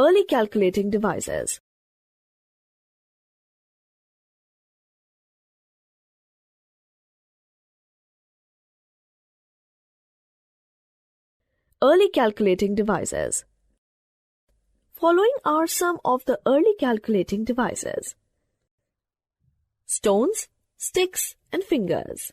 Early calculating devices. Early calculating devices. Following are some of the early calculating devices: stones, sticks, and fingers.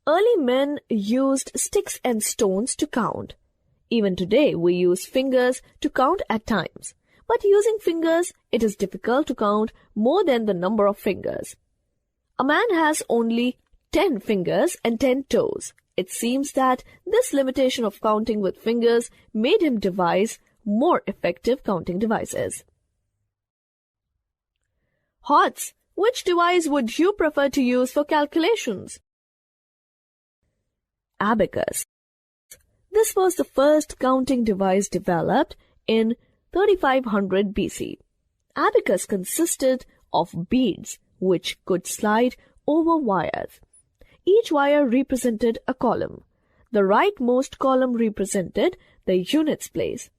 Early men used sticks and stones to count. Even today we use fingers to count at times, but using fingers it is difficult to count more than the number of fingers. A man has only 10 fingers and 10 toes. It seems that this limitation of counting with fingers made him devise more effective counting devices. Hots, which device would you prefer to use for calculations? Abacus. This was the first counting device developed in 3500 BC. Abacus consisted of beads which could slide over wires. Each wire represented a column. The rightmost column represented the units place.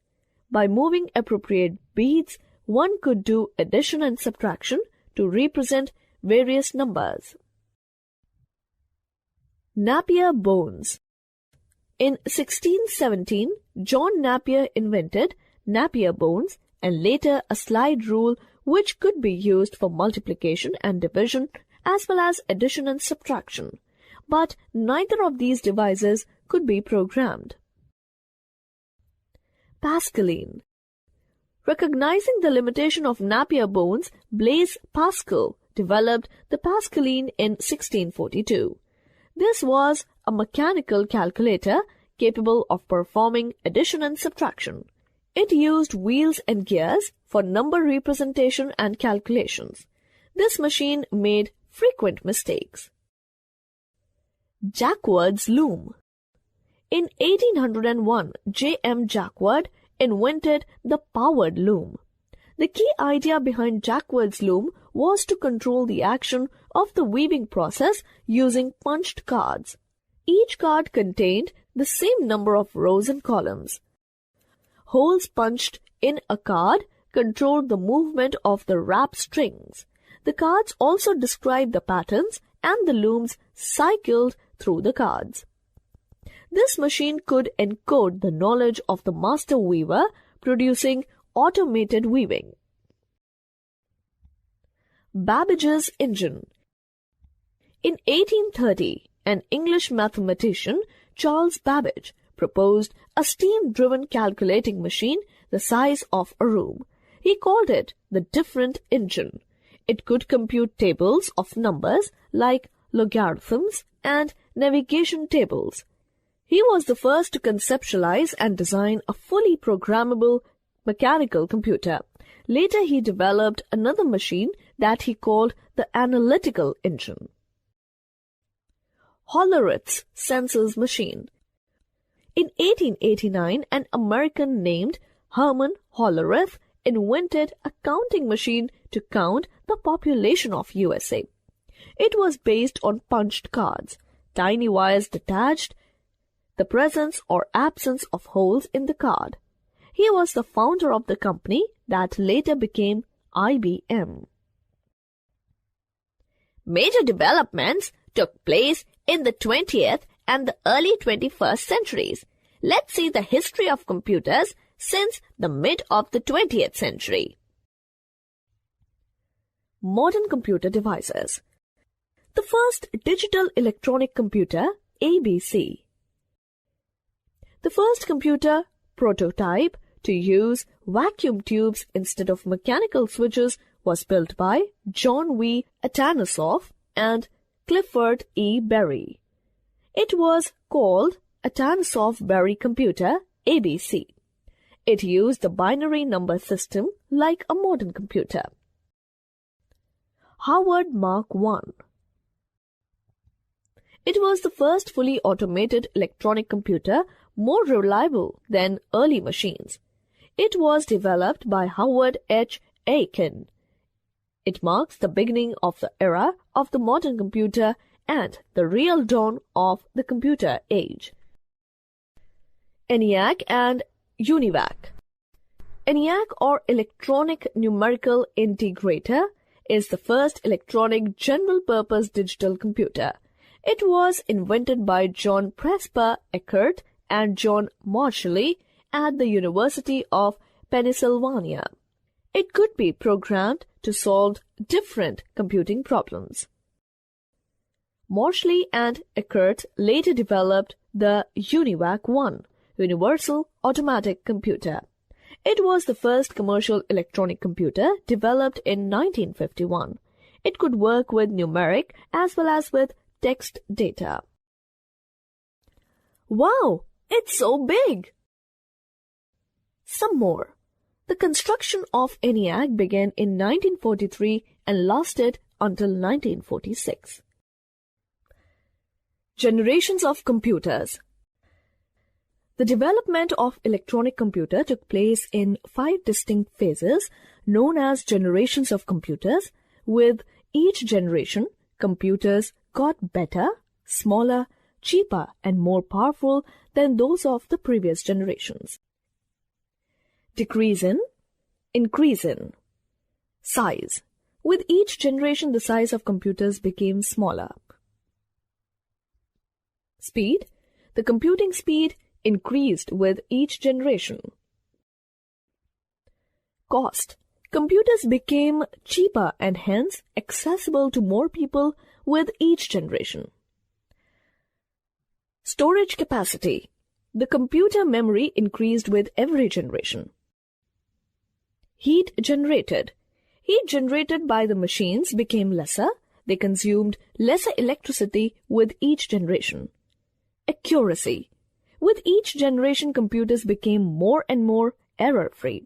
By moving appropriate beads, one could do addition and subtraction to represent various numbers. Napier Bones. In 1617, John Napier invented Napier Bones and later a slide rule which could be used for multiplication and division as well as addition and subtraction. But neither of these devices could be programmed. Pascaline. Recognizing the limitation of Napier Bones, Blaise Pascal developed the Pascaline in 1642. This was a mechanical calculator capable of performing addition and subtraction. It used wheels and gears for number representation and calculations. This machine made frequent mistakes. Jackwood's Loom. In 1801, J.M. Jackwood invented the powered loom. The key idea behind Jackwood's loom was to control the action of the weaving process using punched cards. Each card contained the same number of rows and columns. Holes punched in a card controlled the movement of the wrap strings. The cards also described the patterns and the looms cycled through the cards. This machine could encode the knowledge of the master weaver, producing automated weaving. Babbage's engine. In 1830, an English mathematician, Charles Babbage, proposed a steam-driven calculating machine the size of a room. He called it the different engine. It could compute tables of numbers like logarithms and navigation tables. He was the first to conceptualize and design a fully programmable mechanical computer. Later he developed another machine that he called the analytical engine. Hollerith's Census machine. In 1889, an American named Herman Hollerith invented a counting machine to count the population of USA. It was based on punched cards. Tiny wires detached the presence or absence of holes in the card. He was the founder of the company that later became IBM. Major developments took place in the 20th and the early 21st centuries. Let's see the history of computers since the mid of the 20th century. Modern computer devices. The first digital electronic computer, ABC. The first computer prototype to use vacuum tubes instead of mechanical switches was built by John V. Atanasoff and Clifford E. Berry. It was called Atanasoff-Berry Computer, ABC. It used the binary number system like a modern computer. Howard Mark I. It was the first fully automated electronic computer, more reliable than early machines. It was developed by Howard H. Aiken. It marks the beginning of the era of the modern computer and the real dawn of the computer age. ENIAC and UNIVAC. ENIAC, or Electronic Numerical Integrator, is the first electronic general-purpose digital computer. It was invented by John Presper Eckert and John Marshalli at the University of Pennsylvania. It could be programmed to solve different computing problems. Marshalli and Eckert later developed the UNIVAC-1, Universal Automatic Computer. It was the first commercial electronic computer developed in 1951. It could work with numeric as well as with text data. Wow, it's so big! Some more. The construction of ENIAC began in 1943 and lasted until 1946. Generations of computers. The development of electronic computer took place in 5 distinct phases known as generations of computers. With each generation, computers got better, smaller, cheaper, and more powerful than those of the previous generations. Decrease in, increase in. Size. With each generation, the size of computers became smaller. Speed. The computing speed increased with each generation. Cost. Computers became cheaper and hence accessible to more people with each generation. Storage capacity. The computer memory increased with every generation. Heat generated. Heat generated by the machines became lesser. They consumed lesser electricity with each generation. Accuracy. With each generation, computers became more and more error-free.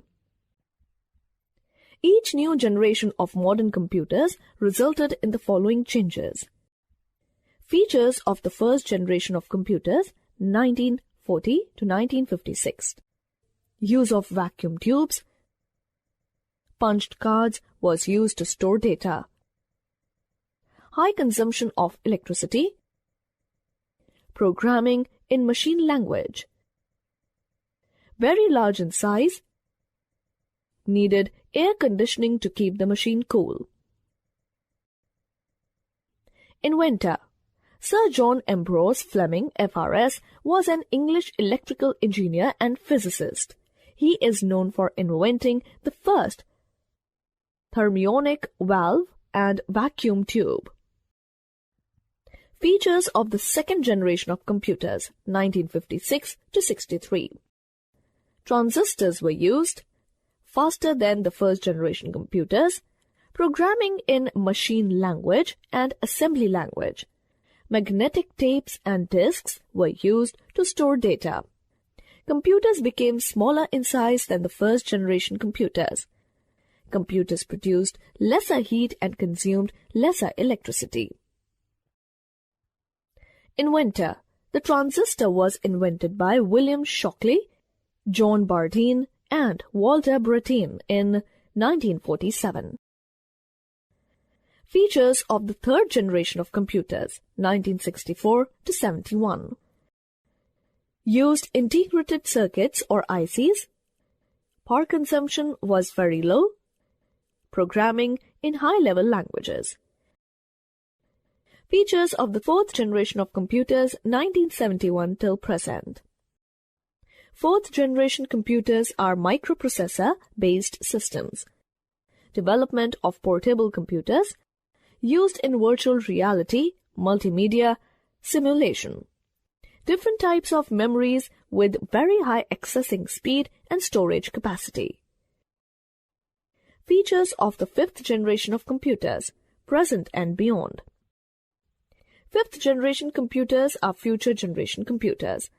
Each new generation of modern computers resulted in the following changes. Features of the first generation of computers, 1940 to 1956. Use of vacuum tubes. Punched cards was used to store data. High consumption of electricity. Programming in machine language. Very large in size. Needed air conditioning to keep the machine cool. Inventor. Sir John Ambrose Fleming, FRS, was an English electrical engineer and physicist. He is known for inventing the first thermionic valve and vacuum tube. Features of the second generation of computers, 1956 to 63. Transistors were used, faster than the first generation computers, programming in machine language and assembly language. Magnetic tapes and disks were used to store data. Computers became smaller in size than the first generation computers. Computers produced lesser heat and consumed lesser electricity. Inventor. The transistor was invented by William Shockley, John Bardeen, and Walter Brattain in 1947. Features of the third generation of computers, 1964 to 71. Used integrated circuits or ICs. Power consumption was very low. Programming in high-level languages. Features of the fourth generation of computers, 1971 till present. Fourth generation computers are microprocessor-based systems. Development of portable computers. Used in virtual reality, multimedia, simulation. Different types of memories with very high accessing speed and storage capacity. Features of the fifth generation of computers, present and beyond. Fifth generation computers are future generation computers.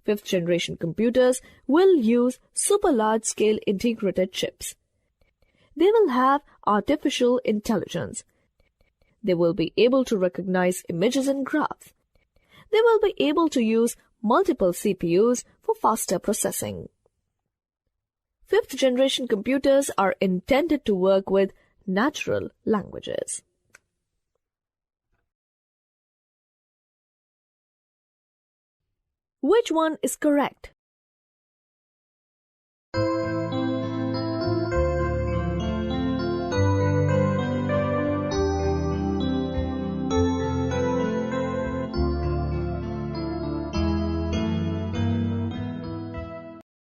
Fifth generation computers will use super large scale integrated chips. They will have artificial intelligence. They will be able to recognize images and graphs. They will be able to use multiple CPUs for faster processing. Fifth generation computers are intended to work with natural languages. Which one is correct?